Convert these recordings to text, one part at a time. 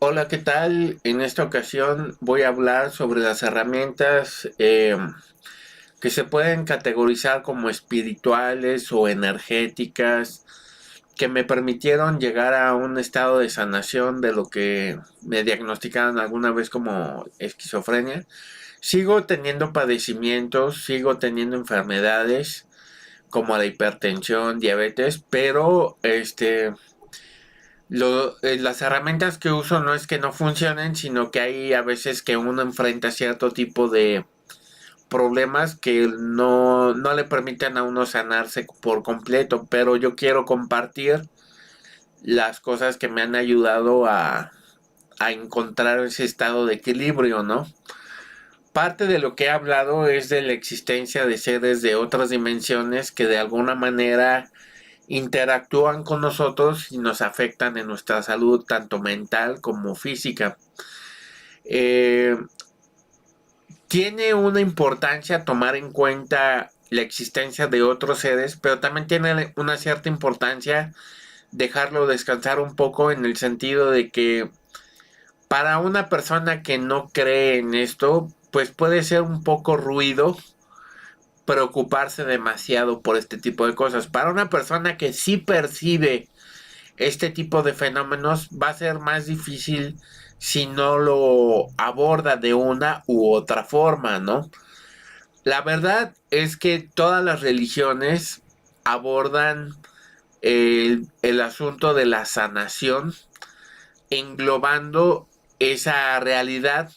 Hola, ¿qué tal? En esta ocasión voy a hablar sobre las herramientas que se pueden categorizar como espirituales o energéticas, que me permitieron llegar a un estado de sanación de lo que me diagnosticaron alguna vez como esquizofrenia. Sigo teniendo padecimientos, sigo teniendo enfermedades como la hipertensión, diabetes, pero las herramientas que uso no es que no funcionen, sino que hay a veces que uno enfrenta cierto tipo de problemas que no le permiten a uno sanarse por completo, pero yo quiero compartir las cosas que me han ayudado a encontrar ese estado de equilibrio, ¿no? Parte de lo que he hablado es de la existencia de seres de otras dimensiones que de alguna manera interactúan con nosotros y nos afectan en nuestra salud tanto mental como física. Eh, Tiene una importancia tomar en cuenta la existencia de otros seres, pero también tiene una cierta importancia dejarlo descansar un poco en el sentido de que para una persona que no cree en esto, pues puede ser un poco ruido preocuparse demasiado por este tipo de cosas. Para una persona que sí percibe este tipo de fenómenos va a ser más difícil si no lo aborda de una u otra forma, ¿no? La verdad es que todas las religiones abordan el asunto de la sanación englobando esa realidad,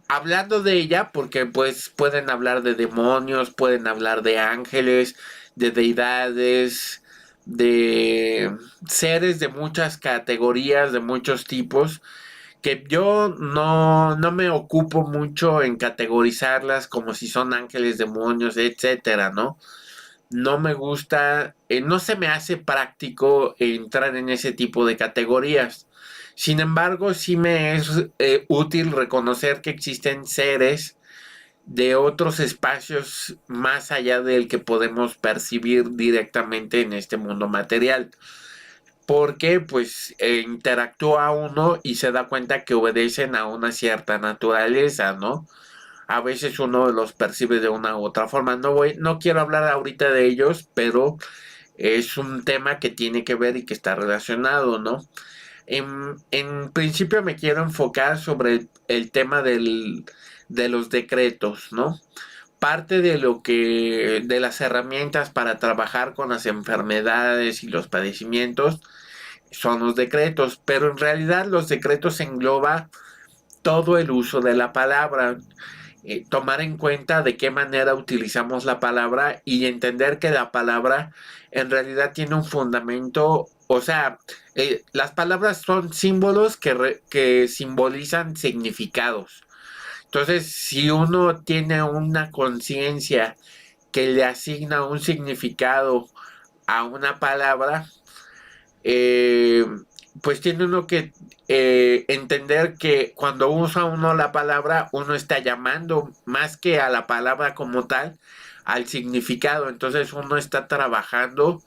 hablando de ella porque pues pueden hablar de demonios, pueden hablar de ángeles, de deidades, de seres de muchas categorías, de muchos tipos, que yo no me ocupo mucho en categorizarlas como si son ángeles, demonios, etcétera, ¿no? No me gusta, no se me hace práctico entrar en ese tipo de categorías. Sin embargo, sí me es útil reconocer que existen seres de otros espacios más allá del que podemos percibir directamente en este mundo material. Porque pues interactúa uno y se da cuenta que obedecen a una cierta naturaleza, ¿no? A veces uno los percibe de una u otra forma. No quiero hablar ahorita de ellos, pero es un tema que tiene que ver y que está relacionado, ¿no? En principio me quiero enfocar sobre el tema de los decretos, ¿no? Parte de lo que, de las herramientas para trabajar con las enfermedades y los padecimientos son los decretos, pero en realidad los decretos engloba todo el uso de la palabra, tomar en cuenta de qué manera utilizamos la palabra y entender que la palabra en realidad tiene un fundamento, o sea, las palabras son símbolos que simbolizan significados. Entonces, si uno tiene una conciencia que le asigna un significado a una palabra, eh, pues tiene uno que entender que cuando usa uno la palabra, uno está llamando más que a la palabra como tal, al significado. Entonces uno está trabajando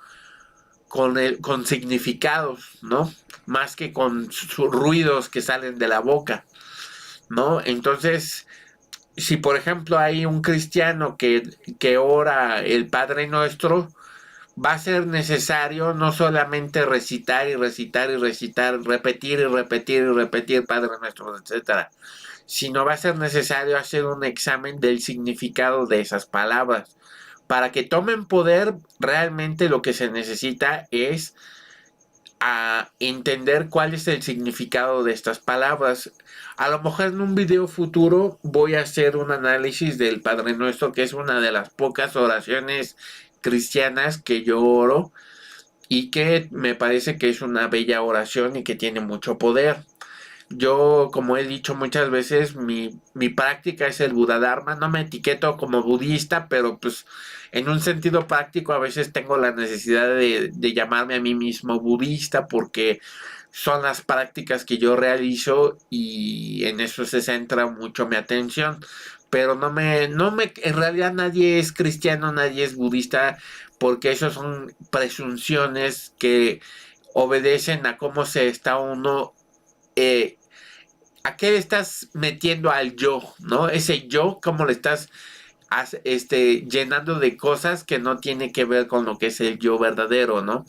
con significados, ¿no? Más que con sus ruidos que salen de la boca, ¿no? Entonces, si por ejemplo hay un cristiano que ora el Padre Nuestro, va a ser necesario no solamente recitar y recitar y recitar, repetir y repetir y repetir Padre Nuestro, etcétera, sino va a ser necesario hacer un examen del significado de esas palabras. Para que tomen poder, realmente lo que se necesita es a entender cuál es el significado de estas palabras. A lo mejor en un video futuro voy a hacer un análisis del Padre Nuestro, que es una de las pocas oraciones cristianas que yo oro y que me parece que es una bella oración y que tiene mucho poder. Yo, como he dicho muchas veces, mi práctica es el Buda Dharma. No me etiqueto como budista, pero pues en un sentido práctico a veces tengo la necesidad de llamarme a mí mismo budista porque son las prácticas que yo realizo y en eso se centra mucho mi atención. Pero en realidad nadie es cristiano, nadie es budista, porque eso son presunciones que obedecen a cómo se está uno ¿a qué le estás metiendo al yo, no? Ese yo, ¿cómo le estás llenando de cosas que no tiene que ver con lo que es el yo verdadero, ¿no?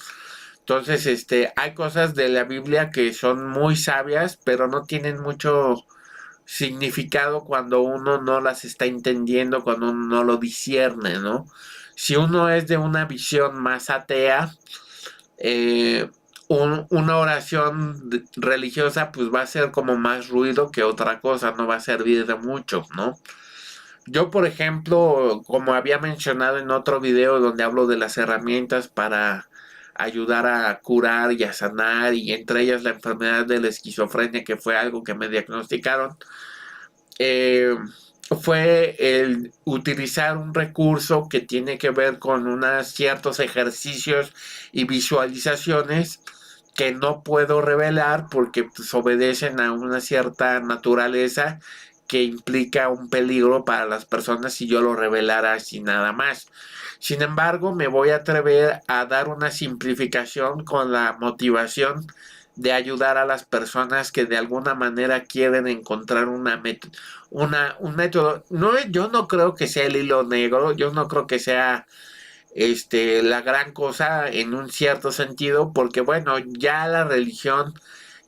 Entonces, hay cosas de la Biblia que son muy sabias, pero no tienen mucho significado cuando uno no las está entendiendo, cuando uno no lo discierne, ¿no? Si uno es de una visión más atea, una oración religiosa pues va a ser como más ruido que otra cosa, no va a servir de mucho, ¿no? Yo, por ejemplo, como había mencionado en otro video donde hablo de las herramientas para ayudar a curar y a sanar, y entre ellas la enfermedad de la esquizofrenia, que fue algo que me diagnosticaron, eh, fue el utilizar un recurso que tiene que ver con unos ciertos ejercicios y visualizaciones que no puedo revelar porque pues, obedecen a una cierta naturaleza que implica un peligro para las personas si yo lo revelara así nada más. Sin embargo, me voy a atrever a dar una simplificación con la motivación de ayudar a las personas que de alguna manera quieren encontrar un método. No, yo no creo que sea el hilo negro, yo no creo que sea la gran cosa en un cierto sentido, porque bueno, ya la religión,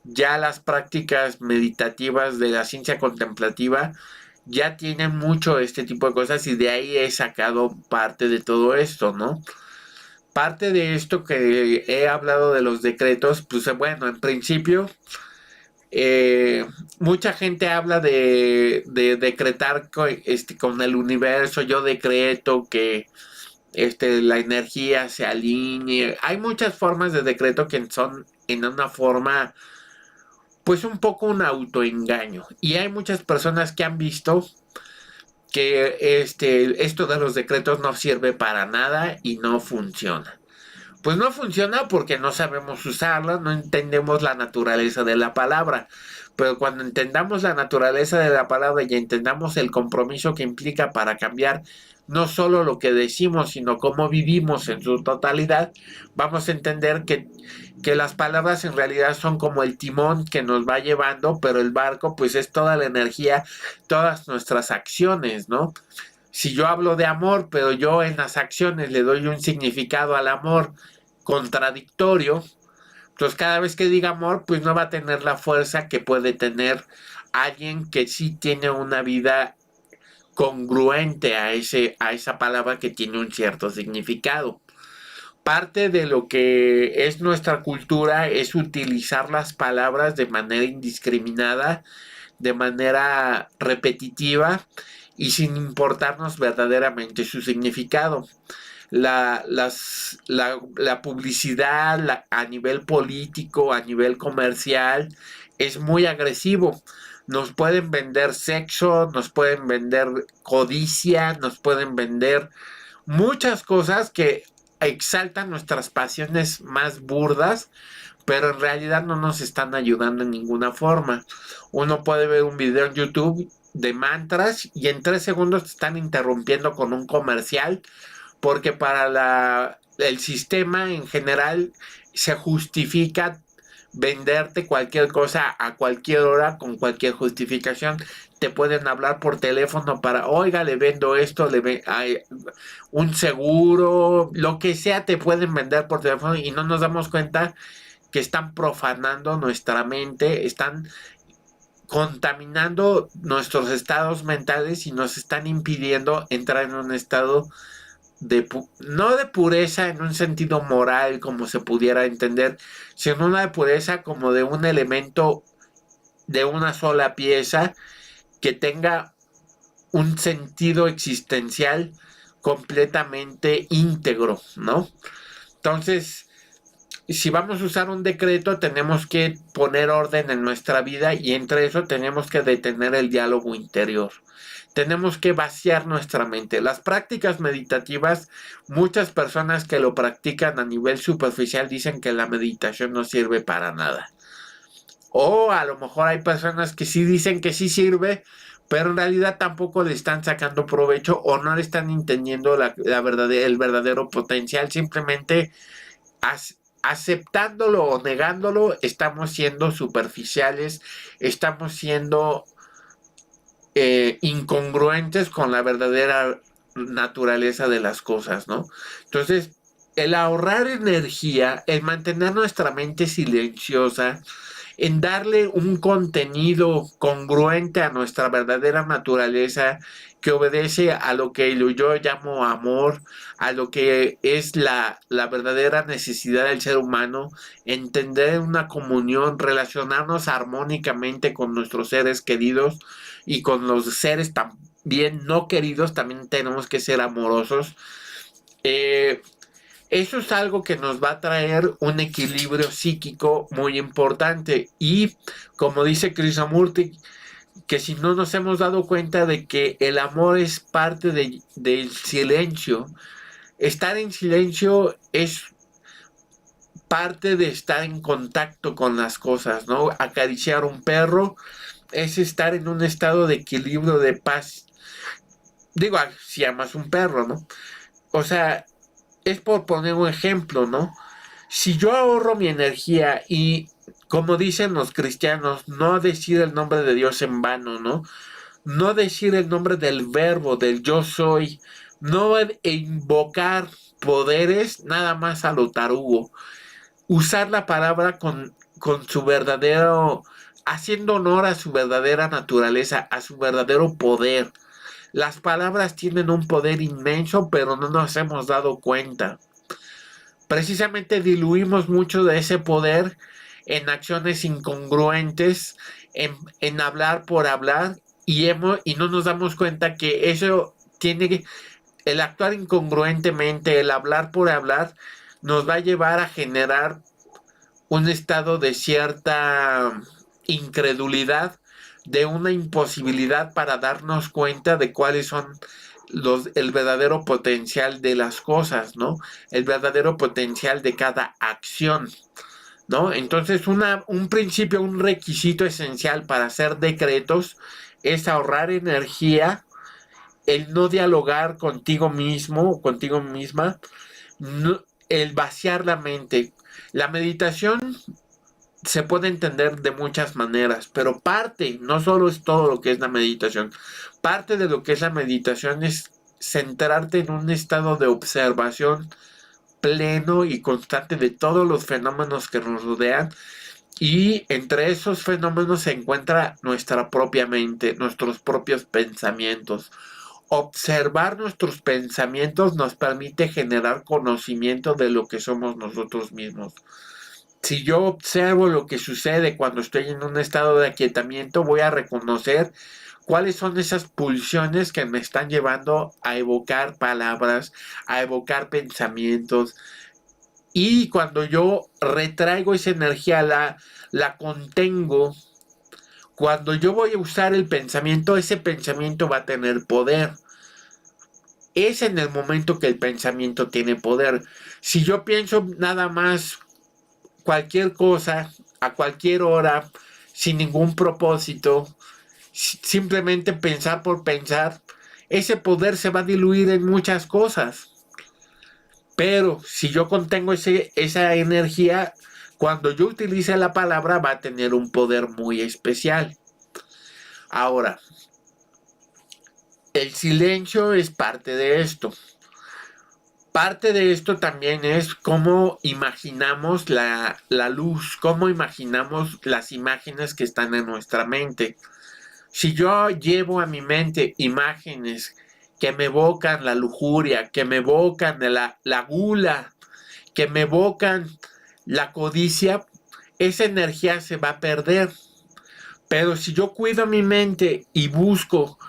ya las prácticas meditativas de la ciencia contemplativa ya tienen mucho este tipo de cosas y de ahí he sacado parte de todo esto, ¿no? Parte de esto que he hablado de los decretos, pues bueno, en principio, mucha gente habla de decretar con el universo. Yo decreto que la energía se alinee. Hay muchas formas de decreto que son en una forma, pues un poco un autoengaño. Y hay muchas personas que han visto que esto de los decretos no sirve para nada y no funciona. Pues no funciona porque no sabemos usarla, no entendemos la naturaleza de la palabra. Pero cuando entendamos la naturaleza de la palabra y entendamos el compromiso que implica para cambiar no solo lo que decimos, sino cómo vivimos en su totalidad, vamos a entender que las palabras en realidad son como el timón que nos va llevando, pero el barco pues es toda la energía, todas nuestras acciones, ¿no? Si yo hablo de amor, pero yo en las acciones le doy un significado al amor contradictorio, entonces cada vez que diga amor, pues no va a tener la fuerza que puede tener alguien que sí tiene una vida congruente a esa palabra que tiene un cierto significado. Parte de lo que es nuestra cultura es utilizar las palabras de manera indiscriminada, de manera repetitiva y sin importarnos verdaderamente su significado. La publicidad a nivel político, a nivel comercial, es muy agresivo. Nos pueden vender sexo, nos pueden vender codicia, nos pueden vender muchas cosas que exaltan nuestras pasiones más burdas, pero en realidad no nos están ayudando en ninguna forma. Uno puede ver un video en YouTube de mantras y en 3 segundos te están interrumpiendo con un comercial, porque para el sistema en general se justifica venderte cualquier cosa a cualquier hora con cualquier justificación. Te pueden hablar por teléfono para, oiga, le vendo esto, un seguro, lo que sea te pueden vender por teléfono y no nos damos cuenta que están profanando nuestra mente, están contaminando nuestros estados mentales y nos están impidiendo entrar en un estado no de pureza en un sentido moral como se pudiera entender, sino una de pureza como de un elemento de una sola pieza que tenga un sentido existencial completamente íntegro, ¿no? Entonces, si vamos a usar un decreto, tenemos que poner orden en nuestra vida y entre eso tenemos que detener el diálogo interior. Tenemos que vaciar nuestra mente. Las prácticas meditativas, muchas personas que lo practican a nivel superficial dicen que la meditación no sirve para nada. O a lo mejor hay personas que sí dicen que sí sirve, pero en realidad tampoco le están sacando provecho o no le están entendiendo el verdadero potencial. Simplemente aceptándolo o negándolo, estamos siendo superficiales, estamos siendo incongruentes con la verdadera naturaleza de las cosas, ¿no? Entonces, el ahorrar energía, el mantener nuestra mente silenciosa, en darle un contenido congruente a nuestra verdadera naturaleza, que obedece a lo que yo llamo amor, a lo que es la verdadera necesidad del ser humano, entender una comunión, relacionarnos armónicamente con nuestros seres queridos y con los seres también no queridos, también tenemos que ser amorosos. Eso es algo que nos va a traer un equilibrio psíquico muy importante. Y como dice Krishnamurti, que si no nos hemos dado cuenta de que el amor es parte del silencio, estar en silencio es parte de estar en contacto con las cosas, ¿no? Acariciar un perro es estar en un estado de equilibrio, de paz. Digo, si amas un perro, ¿no? O sea, es por poner un ejemplo, ¿no? Si yo ahorro mi energía y, como dicen los cristianos, no decir el nombre de Dios en vano, ¿no? No decir el nombre del verbo, del yo soy, no invocar poderes nada más a lo tarugo, usar la palabra con su verdadero, haciendo honor a su verdadera naturaleza, a su verdadero poder. Las palabras tienen un poder inmenso, pero no nos hemos dado cuenta. Precisamente diluimos mucho de ese poder en acciones incongruentes, en hablar por hablar, y no nos damos cuenta que eso tiene, el actuar incongruentemente, el hablar por hablar, nos va a llevar a generar un estado de cierta incredulidad, de una imposibilidad para darnos cuenta de cuáles son el verdadero potencial de las cosas, ¿no? El verdadero potencial de cada acción, ¿no? Entonces, un principio, un requisito esencial para hacer decretos es ahorrar energía, el no dialogar contigo mismo, contigo misma, no, el vaciar la mente. La meditación se puede entender de muchas maneras, pero parte, no solo es todo lo que es la meditación, parte de lo que es la meditación es centrarte en un estado de observación pleno y constante de todos los fenómenos que nos rodean, y entre esos fenómenos se encuentra nuestra propia mente, nuestros propios pensamientos. Observar nuestros pensamientos nos permite generar conocimiento de lo que somos nosotros mismos. Si yo observo lo que sucede cuando estoy en un estado de aquietamiento, voy a reconocer cuáles son esas pulsiones que me están llevando a evocar palabras, a evocar pensamientos. Y cuando yo retraigo esa energía, la contengo, cuando yo voy a usar el pensamiento, ese pensamiento va a tener poder. Es en el momento que el pensamiento tiene poder. Si yo pienso nada más cualquier cosa, a cualquier hora, sin ningún propósito, simplemente pensar por pensar, ese poder se va a diluir en muchas cosas. Pero si yo contengo esa energía, cuando yo utilice la palabra va a tener un poder muy especial. Ahora, el silencio es parte de esto. Parte de esto también es cómo imaginamos la luz, cómo imaginamos las imágenes que están en nuestra mente. Si yo llevo a mi mente imágenes que me evocan la lujuria, que me evocan la gula, que me evocan la codicia, esa energía se va a perder. Pero si yo cuido mi mente y busco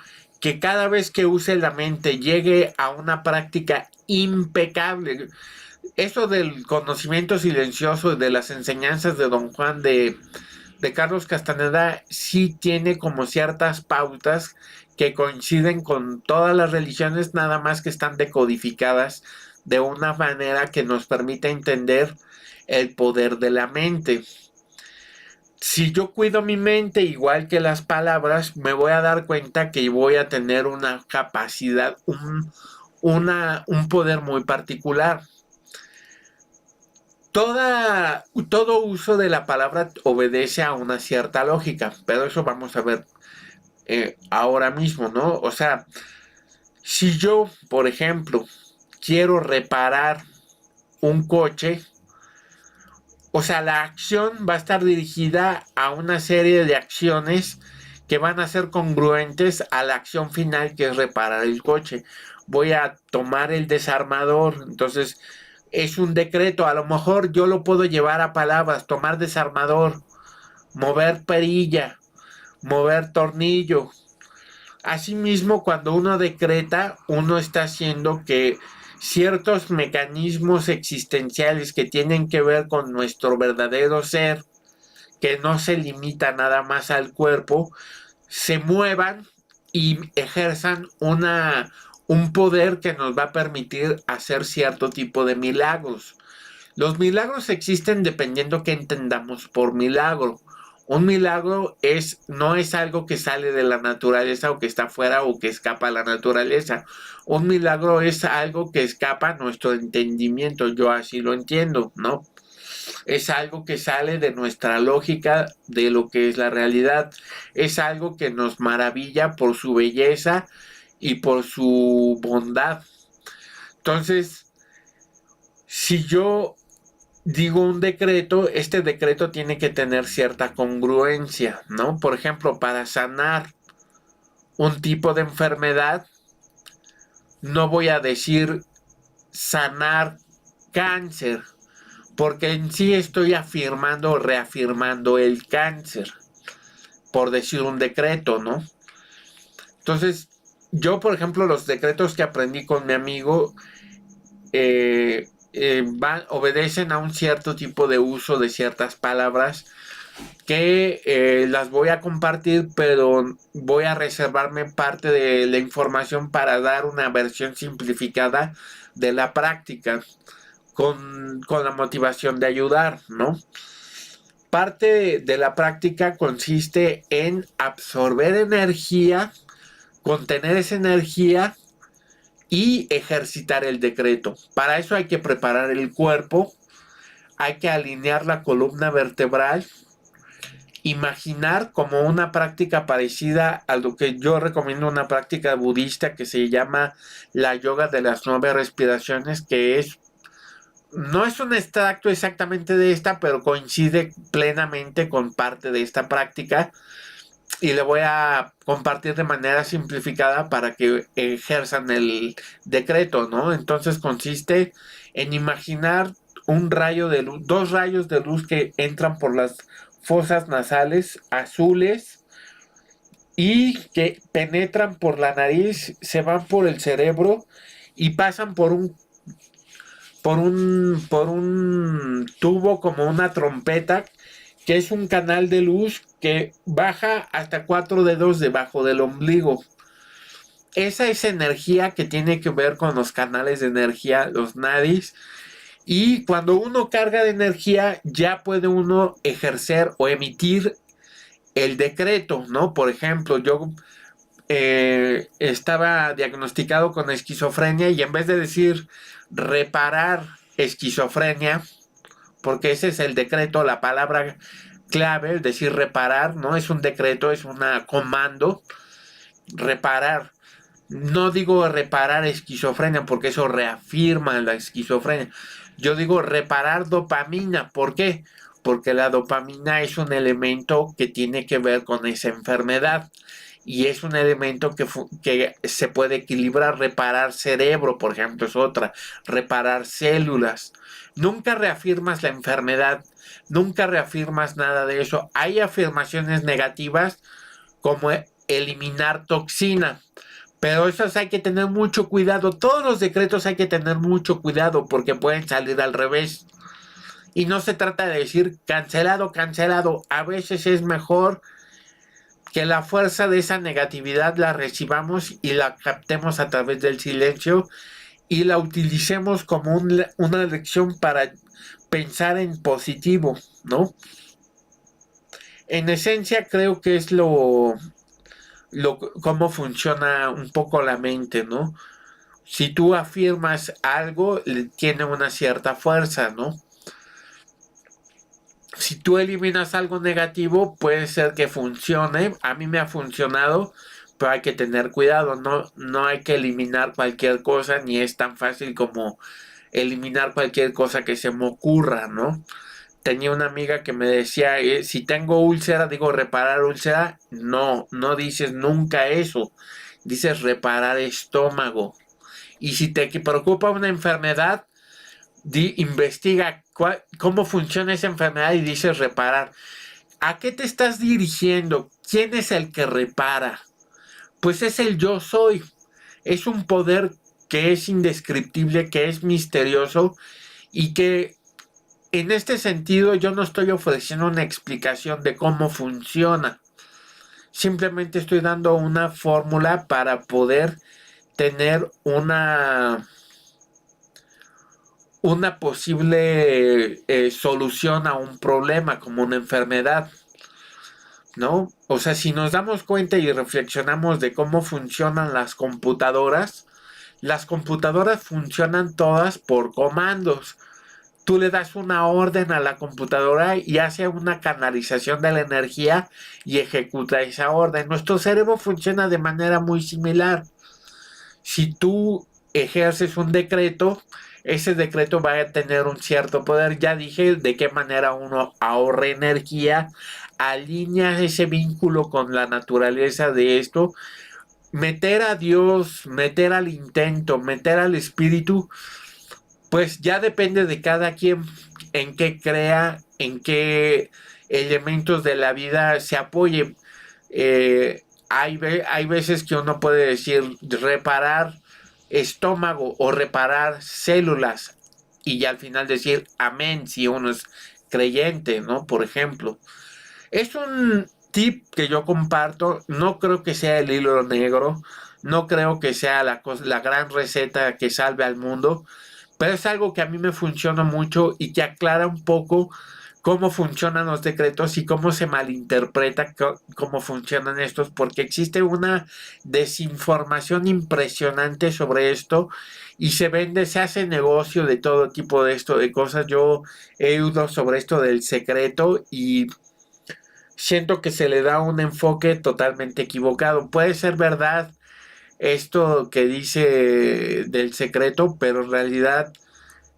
que cada vez que use la mente llegue a una práctica impecable, eso del conocimiento silencioso, de las enseñanzas de Don Juan de Carlos Castaneda, sí tiene como ciertas pautas que coinciden con todas las religiones, nada más que están decodificadas de una manera que nos permite entender el poder de la mente. Si yo cuido mi mente igual que las palabras, me voy a dar cuenta que voy a tener una capacidad, un poder muy particular. todo uso de la palabra obedece a una cierta lógica, pero eso vamos a ver ahora mismo, ¿no? O sea, si yo, por ejemplo, quiero reparar un coche, o sea, la acción va a estar dirigida a una serie de acciones que van a ser congruentes a la acción final, que es reparar el coche. Voy a tomar el desarmador, entonces es un decreto, a lo mejor yo lo puedo llevar a palabras: tomar desarmador, mover perilla, mover tornillo. Asimismo, cuando uno decreta, uno está haciendo que ciertos mecanismos existenciales que tienen que ver con nuestro verdadero ser, que no se limita nada más al cuerpo, se muevan y ejerzan un poder que nos va a permitir hacer cierto tipo de milagros. Los milagros existen dependiendo qué entendamos por milagro. Un milagro no es algo que sale de la naturaleza o que está fuera o que escapa a la naturaleza. Un milagro es algo que escapa a nuestro entendimiento. Yo así lo entiendo, ¿no? Es algo que sale de nuestra lógica de lo que es la realidad. Es algo que nos maravilla por su belleza y por su bondad. Entonces, si yo digo un decreto, este decreto tiene que tener cierta congruencia, ¿no? Por ejemplo, para sanar un tipo de enfermedad, no voy a decir sanar cáncer, porque en sí estoy afirmando o reafirmando el cáncer, por decir un decreto, ¿no? Entonces, yo, por ejemplo, los decretos que aprendí con mi amigo, obedecen a un cierto tipo de uso de ciertas palabras que las voy a compartir, pero voy a reservarme parte de la información para dar una versión simplificada de la práctica con la motivación de ayudar, ¿no? Parte de la práctica consiste en absorber energía, contener esa energía y ejercitar el decreto. Para eso hay que preparar el cuerpo, hay que alinear la columna vertebral, imaginar como una práctica parecida a lo que yo recomiendo, una práctica budista que se llama la yoga de las 9 respiraciones, que no es un extracto exactamente de esta, pero coincide plenamente con parte de esta práctica. Y le voy a compartir de manera simplificada para que ejerzan el decreto, ¿no? Entonces consiste en imaginar un rayo de luz, dos rayos de luz que entran por las fosas nasales azules y que penetran por la nariz, se van por el cerebro y pasan por un tubo como una trompeta, que es un canal de luz que baja hasta 4 dedos debajo del ombligo. Esa es energía que tiene que ver con los canales de energía, los nadis. Y cuando uno carga de energía, ya puede uno ejercer o emitir el decreto, ¿no? Por ejemplo, yo estaba diagnosticado con esquizofrenia y en vez de decir reparar esquizofrenia, porque ese es el decreto, la palabra clave, es decir, reparar, no es un decreto, es un comando, reparar. No digo reparar esquizofrenia porque eso reafirma la esquizofrenia. Yo digo reparar dopamina. ¿Por qué? Porque la dopamina es un elemento que tiene que ver con esa enfermedad. Y es un elemento que se puede equilibrar. Reparar cerebro, por ejemplo, es otra. Reparar células. Nunca reafirmas la enfermedad. Nunca reafirmas nada de eso. Hay afirmaciones negativas como eliminar toxina. Pero esos hay que tener mucho cuidado. Todos los decretos hay que tener mucho cuidado porque pueden salir al revés. Y no se trata de decir cancelado, cancelado. A veces es mejor que la fuerza de esa negatividad la recibamos y la captemos a través del silencio y la utilicemos como una lección para pensar en positivo, ¿no? En esencia creo que es cómo funciona un poco la mente, ¿no? Si tú afirmas algo, tiene una cierta fuerza, ¿no? si tú eliminas algo negativo, puede ser que funcione. A mí me ha funcionado, pero hay que tener cuidado. No hay que eliminar cualquier cosa, ni es tan fácil como eliminar cualquier cosa que se me ocurra, ¿no? Tenía una amiga que me decía, si tengo úlcera, digo reparar úlcera. No dices nunca eso. Dices reparar estómago. Y si te preocupa una enfermedad, investiga cómo funciona esa enfermedad y dices reparar. ¿A qué te estás dirigiendo? ¿Quién es el que repara? Pues es el yo soy. Es un poder que es indescriptible, que es misterioso y que en este sentido yo no estoy ofreciendo una explicación de cómo funciona. Simplemente estoy dando una fórmula para poder tener una posible solución a un problema como una enfermedad, ¿no? O sea, si nos damos cuenta y reflexionamos de cómo funcionan las computadoras funcionan todas por comandos. Tú le das una orden a la computadora y hace una canalización de la energía y ejecuta esa orden. Nuestro cerebro funciona de manera muy similar. Si tú ejerces un decreto, ese decreto va a tener un cierto poder. Ya dije de qué manera uno ahorra energía, alinea ese vínculo con la naturaleza de esto. Meter a Dios, meter al intento, meter al espíritu, pues ya depende de cada quien en qué crea, en qué elementos de la vida se apoye. Hay veces que uno puede decir reparar estómago o reparar células y ya al final decir amén si uno es creyente, ¿no? Por ejemplo. Es un tip que yo comparto, no creo que sea el hilo negro, no creo que sea la gran receta que salve al mundo, pero es algo que a mí me funciona mucho y que aclara un poco cómo funcionan los decretos y cómo se malinterpreta cómo funcionan estos, porque existe una desinformación impresionante sobre esto y se hace negocio de todo tipo de esto, de cosas. Yo he oído sobre esto del secreto y siento que se le da un enfoque totalmente equivocado. Puede ser verdad esto que dice del secreto, pero en realidad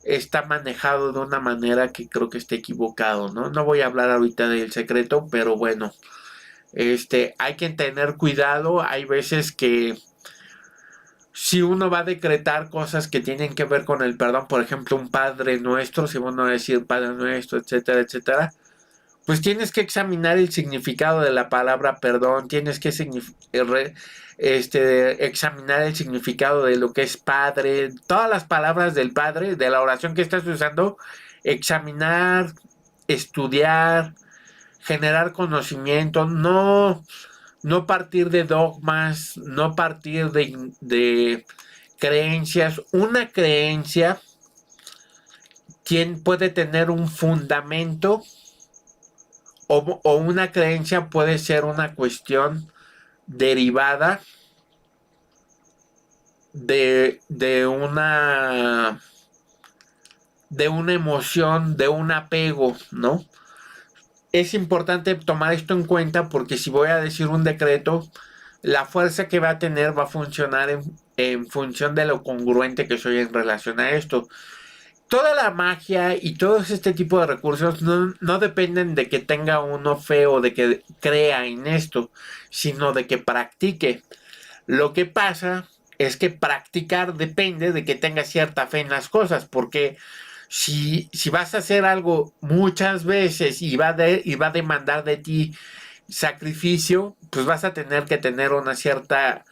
está manejado de una manera que creo que está equivocado, ¿no? No voy a hablar ahorita del secreto, pero bueno, hay que tener cuidado. Hay veces que si uno va a decretar cosas que tienen que ver con el perdón, por ejemplo, un Padre Nuestro, si uno va a decir Padre Nuestro, etcétera, etcétera, pues tienes que examinar el significado de la palabra perdón, tienes que examinar el significado de lo que es padre, todas las palabras del padre, de la oración que estás usando, examinar, estudiar, generar conocimiento, no partir de dogmas, no partir de creencias. Una creencia puede tener un fundamento o una creencia puede ser una cuestión derivada de una emoción, de un apego, ¿no? Es importante tomar esto en cuenta porque si voy a decir un decreto, la fuerza que va a tener va a funcionar en función de lo congruente que soy en relación a esto. Toda la magia y todo este tipo de recursos no dependen de que tenga uno fe o de que crea en esto, sino de que practique. Lo que pasa es que practicar depende de que tengas cierta fe en las cosas, porque si vas a hacer algo muchas veces y va a demandar de ti sacrificio, pues vas a tener que tener una cierta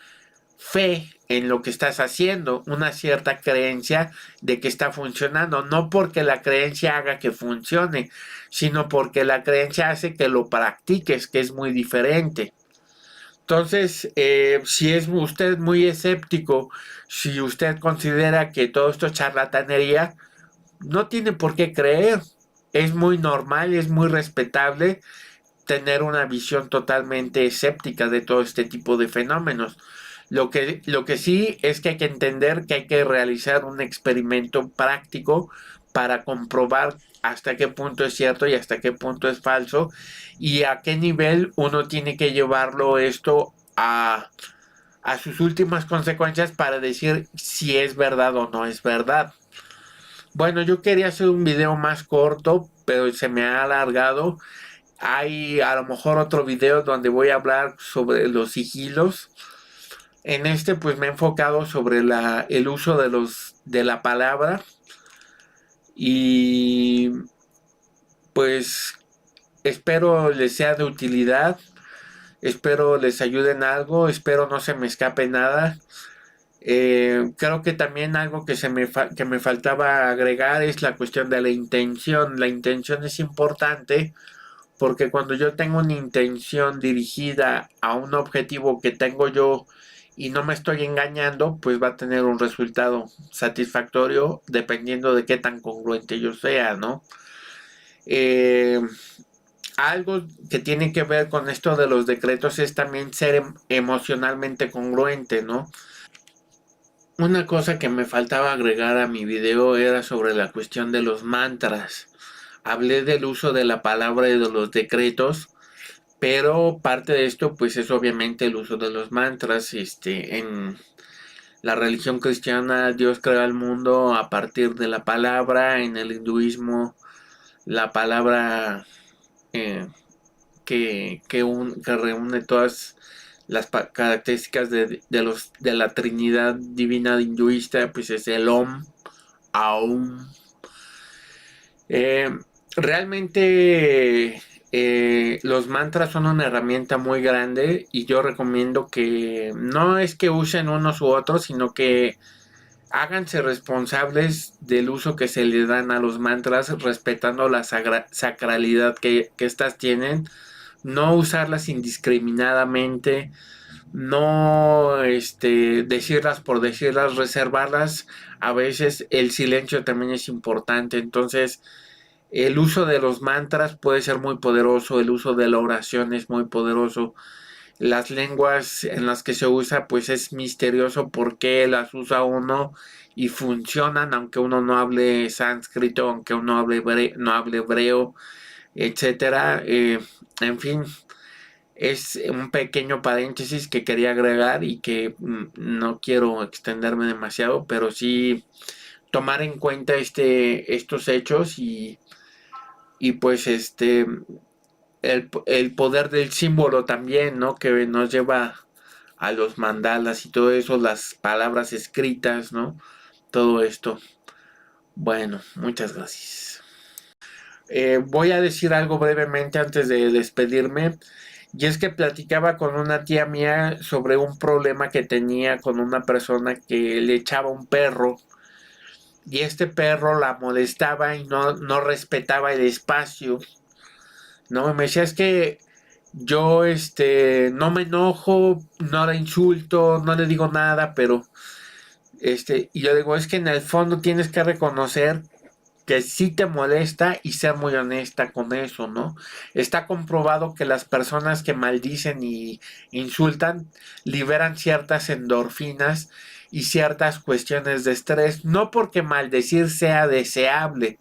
fe en lo que estás haciendo, una cierta creencia de que está funcionando, no porque la creencia haga que funcione, sino porque la creencia hace que lo practiques, que es muy diferente. Entonces, si es usted muy escéptico, si usted considera que todo esto es charlatanería, no tiene por qué creer. Es muy normal, es muy respetable tener una visión totalmente escéptica de todo este tipo de fenómenos. Lo que sí es que hay que entender que hay que realizar un experimento práctico para comprobar hasta qué punto es cierto y hasta qué punto es falso, y a qué nivel uno tiene que llevarlo esto a sus últimas consecuencias para decir si es verdad o no es verdad. Bueno, yo quería hacer un video más corto, pero se me ha alargado. Hay a lo mejor otro video donde voy a hablar sobre los sigilos. En este pues me he enfocado sobre el uso de la palabra, y pues espero les sea de utilidad, espero les ayude en algo, espero no se me escape nada. Creo que también algo que me faltaba agregar es la cuestión de la intención. La intención es importante porque cuando yo tengo una intención dirigida a un objetivo que tengo yo y no me estoy engañando, pues va a tener un resultado satisfactorio dependiendo de qué tan congruente yo sea, ¿no? Eh, Algo que tiene que ver con esto de los decretos es también ser emocionalmente congruente, ¿no? Una cosa que me faltaba agregar a mi video era sobre la cuestión de los mantras. Hablé del uso de la palabra y de los decretos, pero parte de esto pues es obviamente el uso de los mantras. En la religión cristiana Dios creó el mundo a partir de la palabra. En el hinduismo la palabra eh, que reúne todas las características de la Trinidad Divina hinduista pues es el Om, Aum. Eh, Realmente los mantras son una herramienta muy grande y yo recomiendo que no es que usen unos u otros, sino que háganse responsables del uso que se le dan a los mantras, respetando la sacralidad que éstas tienen, no usarlas indiscriminadamente, no decirlas por decirlas, reservarlas. A veces el silencio también es importante, entonces el uso de los mantras puede ser muy poderoso, el uso de la oración es muy poderoso. Las lenguas en las que se usa pues es misterioso por qué las usa uno y funcionan aunque uno no hable sánscrito, aunque uno no hable hebreo, etcétera. En fin, es un pequeño paréntesis que quería agregar y que no quiero extenderme demasiado, pero sí tomar en cuenta estos hechos y pues el poder del símbolo también, ¿no? Que nos lleva a los mandalas y todo eso, las palabras escritas, ¿no? Todo esto. Bueno, muchas gracias. Voy a decir algo brevemente antes de despedirme. Y es que platicaba con una tía mía sobre un problema que tenía con una persona que le echaba un perro. Y este perro la molestaba y no respetaba el espacio. No, me decía, es que yo no me enojo, no le insulto, no le digo nada, pero y yo digo, es que en el fondo tienes que reconocer que sí te molesta y ser muy honesta con eso, ¿no? Está comprobado que las personas que maldicen y insultan liberan ciertas endorfinas y ciertas cuestiones de estrés, no porque maldecir sea deseable.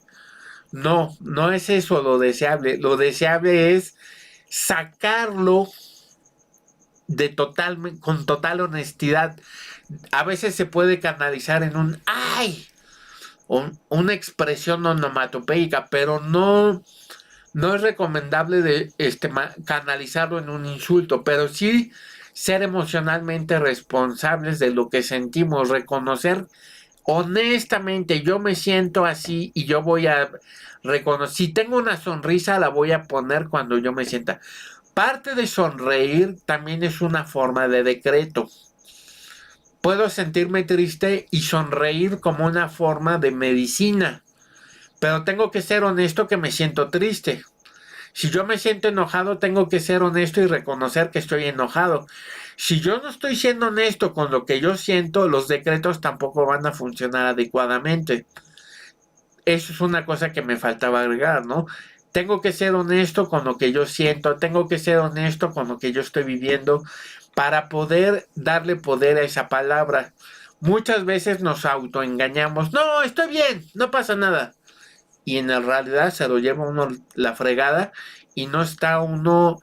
No, no es eso lo deseable. Lo deseable es sacarlo con total honestidad. A veces se puede canalizar en un ¡ay! Una expresión onomatopeica, pero no es recomendable canalizarlo en un insulto, pero sí ser emocionalmente responsables de lo que sentimos, reconocer honestamente, yo me siento así y yo voy a reconocer, si tengo una sonrisa la voy a poner cuando yo me sienta. Parte de sonreír también es una forma de decreto. Puedo sentirme triste y sonreír como una forma de medicina, pero tengo que ser honesto que me siento triste. Si yo me siento enojado, tengo que ser honesto y reconocer que estoy enojado. Si yo no estoy siendo honesto con lo que yo siento, los decretos tampoco van a funcionar adecuadamente. Eso es una cosa que me faltaba agregar, ¿no? Tengo que ser honesto con lo que yo siento, tengo que ser honesto con lo que yo estoy viviendo para poder darle poder a esa palabra. Muchas veces nos autoengañamos. No, estoy bien, no pasa nada. y en realidad se lo lleva uno la fregada y no está uno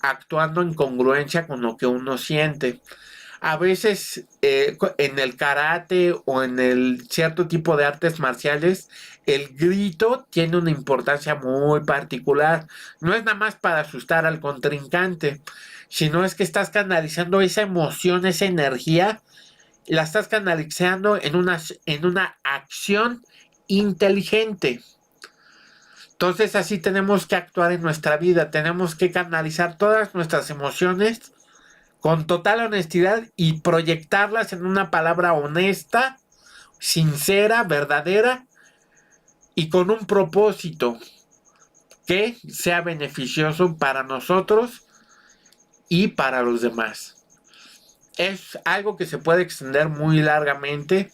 actuando en congruencia con lo que uno siente. A veces en el karate o en el cierto tipo de artes marciales, el grito tiene una importancia muy particular. No es nada más para asustar al contrincante, sino es que estás canalizando esa emoción, esa energía, la estás canalizando en una acción inteligente. Entonces así tenemos que actuar en nuestra vida, tenemos que canalizar todas nuestras emociones con total honestidad y proyectarlas en una palabra honesta, sincera, verdadera y con un propósito que sea beneficioso para nosotros y para los demás. Es algo que se puede extender muy largamente,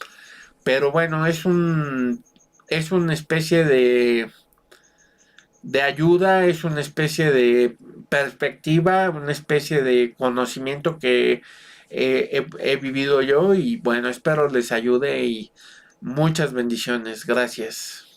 pero bueno, es una especie de ayuda, es una especie de perspectiva, una especie de conocimiento que he vivido yo y bueno, espero les ayude y muchas bendiciones. Gracias.